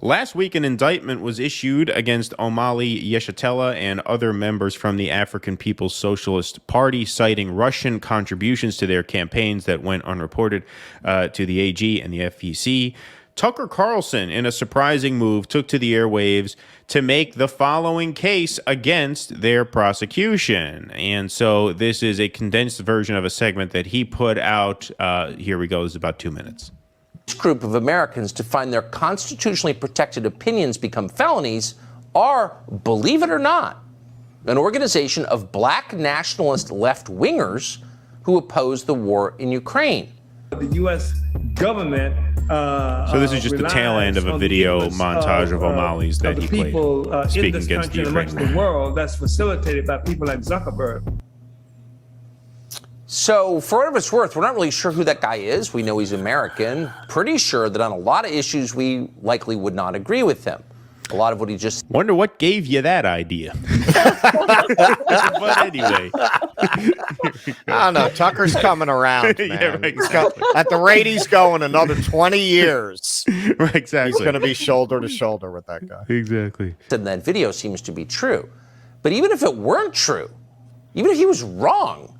Last week, an indictment was issued against Omali Yeshitela and other members from the African People's Socialist Party, citing Russian contributions to their campaigns that went unreported to the AG and the FEC. Tucker Carlson, in a surprising move, took to the airwaves to make the following case against their prosecution. And so this is a condensed version of a segment that he put out. Here we go. This is about 2 minutes. This group of Americans to find their constitutionally protected opinions become felonies are, believe it or not, an organization of black nationalist left-wingers who oppose the war in Ukraine. The U.S. government. So this is just the tail end of a video montage of Omali's that he played speaking against the Ukraine. And the world that's facilitated by people like Zuckerberg. So for what it's worth, we're not really sure who that guy is. We know he's American. Pretty sure that on a lot of issues, we likely would not agree with him. A lot of what he just... Wonder what gave you that idea. But anyway. I don't know. Tucker's coming around, man. Yeah, right, exactly. At the rate he's going, another 20 years. Right, exactly. He's going to be shoulder to shoulder with that guy. Exactly. And that video seems to be true. But even if it weren't true, even if he was wrong,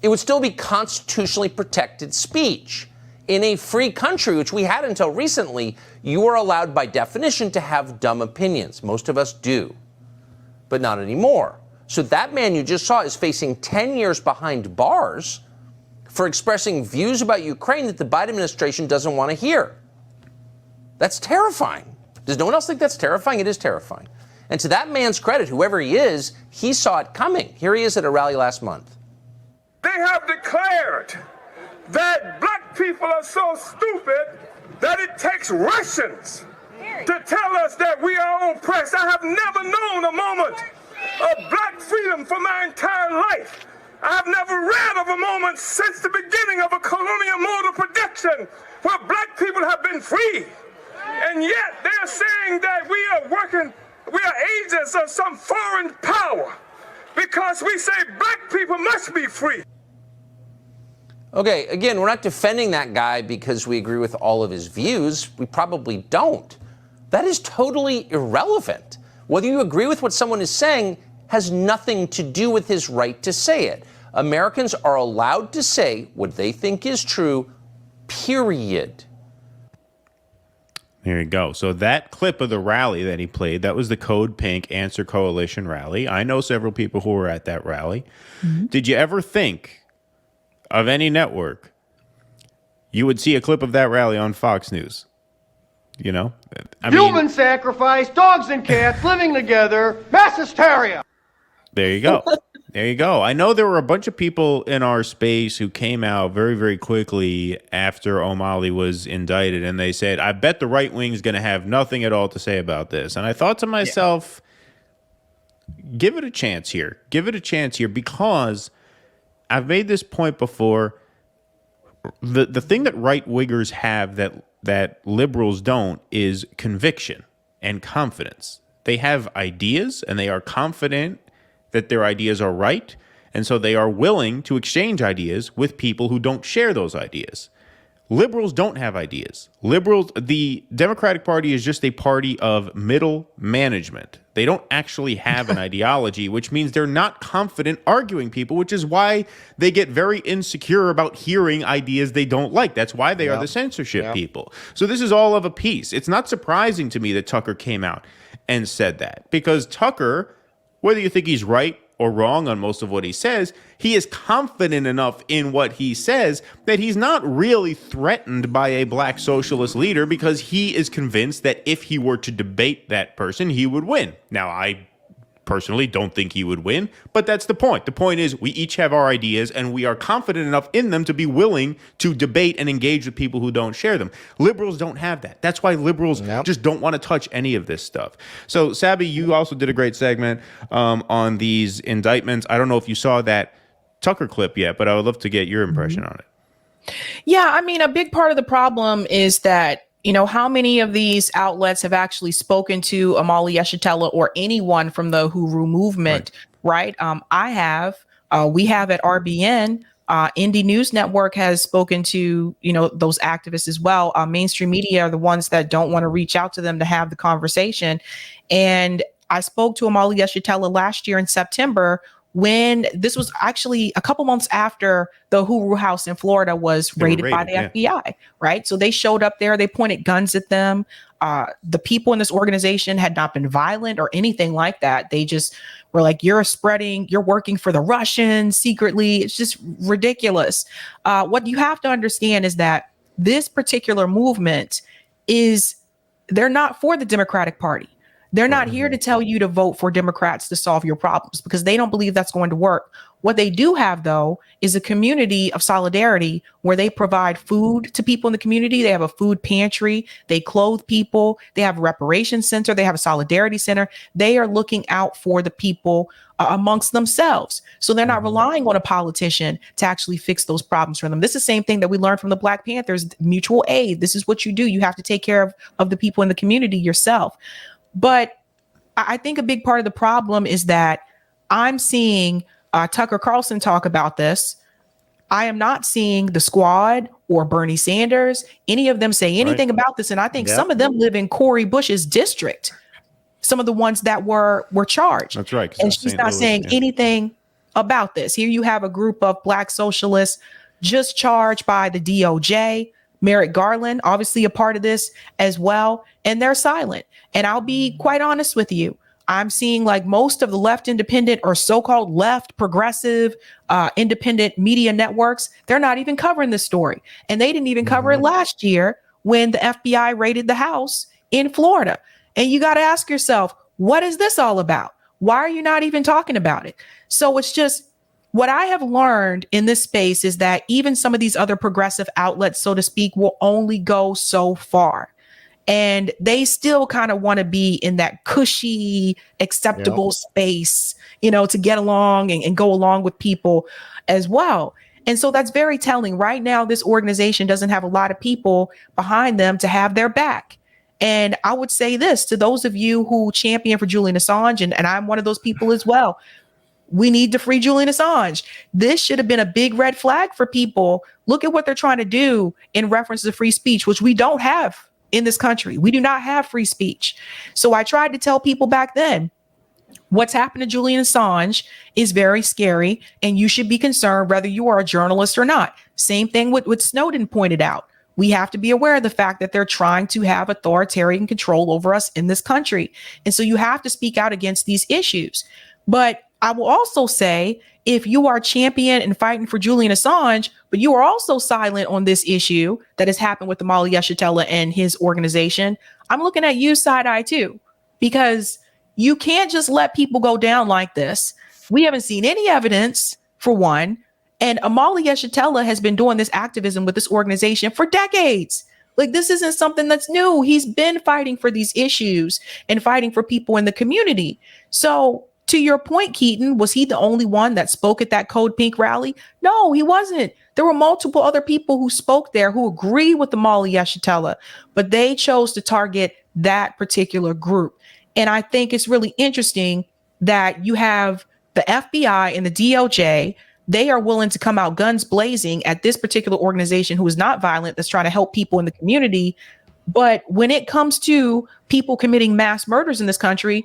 it would still be constitutionally protected speech. In a free country, which we had until recently, you are allowed by definition to have dumb opinions. Most of us do, but not anymore. So that man you just saw is facing 10 years behind bars for expressing views about Ukraine that the Biden administration doesn't want to hear. That's terrifying. Does no one else think that's terrifying? It is terrifying. And to that man's credit, whoever he is, he saw it coming. Here he is at a rally last month. They have declared that black people are so stupid that it takes Russians to tell us that we are oppressed. I have never known a moment of black freedom for my entire life. I have never read of a moment since the beginning of a colonial mode of production where black people have been free. And yet they're saying that we are agents of some foreign power because we say black people must be free. Okay, again, we're not defending that guy because we agree with all of his views. We probably don't. That is totally irrelevant. Whether you agree with what someone is saying has nothing to do with his right to say it. Americans are allowed to say what they think is true, period. There you go. So that clip of the rally that he played, that was the Code Pink Answer Coalition rally. I know several people who were at that rally. Mm-hmm. Did you ever think of any network you would see a clip of that rally on Fox News? You know? Human sacrifice, dogs and cats living together, mass hysteria. There you go. There you go. I know there were a bunch of people in our space who came out very, very quickly after Omali was indicted, and they said, I bet the right wing's going to have nothing at all to say about this. And I thought to myself, give it a chance here. Give it a chance here, because I've made this point before. The thing that right-wingers have that liberals don't is conviction and confidence. They have ideas, and they are confident that their ideas are right, and so they are willing to exchange ideas with people who don't share those ideas. Liberals don't have ideas. The Democratic Party is just a party of middle management. They don't actually have an ideology, which means they're not confident arguing people, which is why they get very insecure about hearing ideas they don't like. That's why they are the censorship people. So this is all of a piece. It's not surprising to me that Tucker came out and said that, because Tucker, whether you think he's right or wrong on most of what he says, he is confident enough in what he says that he's not really threatened by a black socialist leader, because he is convinced that if he were to debate that person, he would win. Now, I personally don't think he would win, but that's the point. The point is we each have our ideas, and we are confident enough in them to be willing to debate and engage with people who don't share them. Liberals don't have that. That's why liberals just don't want to touch any of this stuff. So, Sabby, you also did a great segment on these indictments. I don't know if you saw that Tucker clip yet, but I would love to get your impression on it. Yeah, I mean, a big part of the problem is that, you know, how many of these outlets have actually spoken to Omali Yeshitela or anyone from the Huru movement, right? We have at RBN, Indie News Network has spoken to, those activists as well. Mainstream media are the ones that don't want to reach out to them to have the conversation. And I spoke to Amalia Yeshitela last year in September, when this was actually a couple months after the Hooroo House in Florida was raided by the FBI, right? So they showed up there, they pointed guns at them. The people in this organization had not been violent or anything like that. They just were like, you're working for the Russians secretly. It's just ridiculous. What you have to understand is that this particular movement they're not for the Democratic Party. They're not here to tell you to vote for Democrats to solve your problems, because they don't believe that's going to work. What they do have, though, is a community of solidarity where they provide food to people in the community. They have a food pantry. They clothe people. They have a reparations center. They have a solidarity center. They are looking out for the people amongst themselves. So they're not relying on a politician to actually fix those problems for them. This is the same thing that we learned from the Black Panthers, mutual aid. This is what you do. You have to take care of the people in the community yourself. But I think a big part of the problem is that I'm seeing Tucker Carlson talk about this. I am not seeing the Squad or Bernie Sanders, any of them say anything about this. And I think some of them live in Cori Bush's district, some of the ones that were charged. That's right. And she's not saying anything about this. Here you have a group of Black socialists just charged by the DOJ. Merrick Garland, obviously a part of this as well, and they're silent. And I'll be quite honest with you. I'm seeing like most of the left independent or so-called left progressive independent media networks, they're not even covering this story. And they didn't even cover it last year when the FBI raided the house in Florida. And you got to ask yourself, what is this all about? Why are you not even talking about it? So it's just, what I have learned in this space is that even some of these other progressive outlets, so to speak, will only go so far. And they still kind of want to be in that cushy, acceptable space, to get along and go along with people as well. And so that's very telling. Right now, this organization doesn't have a lot of people behind them to have their back. And I would say this to those of you who champion for Julian Assange, and I'm one of those people as well. We need to free Julian Assange. This should have been a big red flag for people. Look at what they're trying to do in reference to free speech, which we don't have in this country. We do not have free speech. So I tried to tell people back then, what's happened to Julian Assange is very scary, and you should be concerned whether you are a journalist or not. Same thing with what Snowden pointed out. We have to be aware of the fact that they're trying to have authoritarian control over us in this country. And so you have to speak out against these issues. But I will also say, if you are champion and fighting for Julian Assange, but you are also silent on this issue that has happened with Amalia Yeshitela and his organization, I'm looking at you side-eye too, because you can't just let people go down like this. We haven't seen any evidence, for one, and Amalia Yeshitela has been doing this activism with this organization for decades. Like, this isn't something that's new. He's been fighting for these issues and fighting for people in the community. So, to your point, Keaton, was he the only one that spoke at that Code Pink rally? No, he wasn't. There were multiple other people who spoke there who agree with Amalia Yeshitela, but they chose to target that particular group. And I think it's really interesting that you have the FBI and the DOJ. They are willing to come out guns blazing at this particular organization who is not violent, that's trying to help people in the community. But when it comes to people committing mass murders in this country,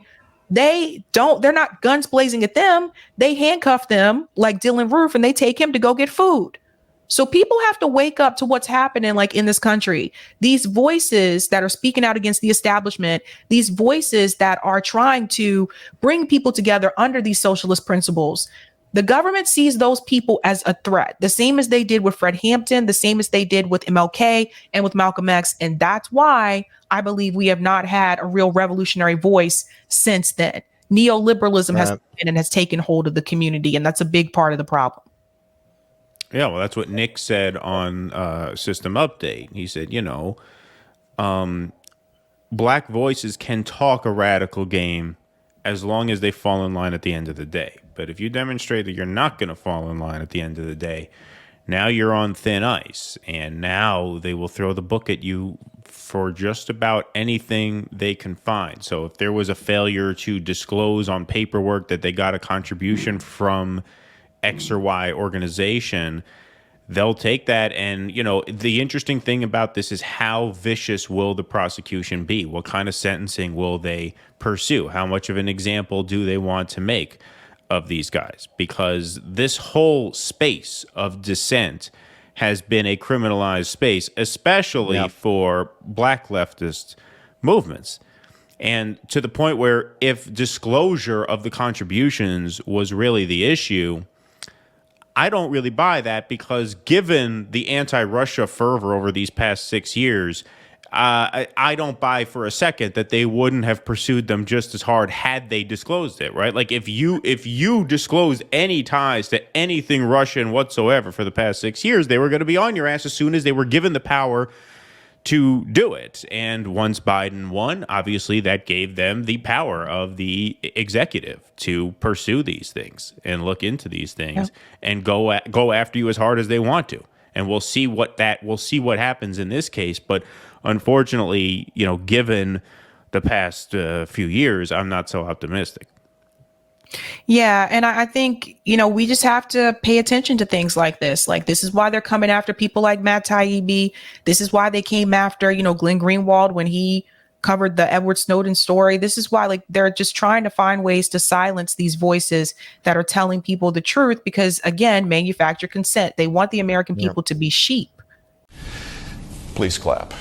they're not guns blazing at them. They handcuff them like Dylan Roof and they take him to go get food. So people have to wake up to what's happening like in this country. These voices that are speaking out against the establishment, these voices that are trying to bring people together under these socialist principles. The government sees those people as a threat, the same as they did with Fred Hampton, the same as they did with MLK and with Malcolm X. And that's why I believe we have not had a real revolutionary voice since then. Neoliberalism has come in and has taken hold of the community, and that's a big part of the problem. Yeah, well, that's what Nick said on System Update. He said, black voices can talk a radical game as long as they fall in line at the end of the day. But if you demonstrate that you're not going to fall in line at the end of the day, now you're on thin ice. And now they will throw the book at you for just about anything they can find. So if there was a failure to disclose on paperwork that they got a contribution from X or Y organization, they'll take that. And, you know, the interesting thing about this is how vicious will the prosecution be? What kind of sentencing will they pursue? How much of an example do they want to make of these guys? Because this whole space of dissent has been a criminalized space, especially for black leftist movements. And to the point where if disclosure of the contributions was really the issue, I don't really buy that, because given the anti-Russia fervor over these past 6 years, I don't buy for a second that they wouldn't have pursued them just as hard had they disclosed it, right? Like if you disclosed any ties to anything Russian whatsoever for the past 6 years, they were going to be on your ass as soon as they were given the power to do it. And once Biden won, obviously that gave them the power of the executive to pursue these things and look into these things and go after you as hard as they want to. And we'll see what happens in this case. But unfortunately, you know, given the past few years, I'm not so optimistic. Yeah. And I think, you know, we just have to pay attention to things like this. Like, this is why they're coming after people like Matt Taibbi. This is why they came after, you know, Glenn Greenwald when he covered the Edward Snowden story. This is why, like, they're just trying to find ways to silence these voices that are telling people the truth, because, again, manufactured consent. They want the American people to be sheep. Please clap.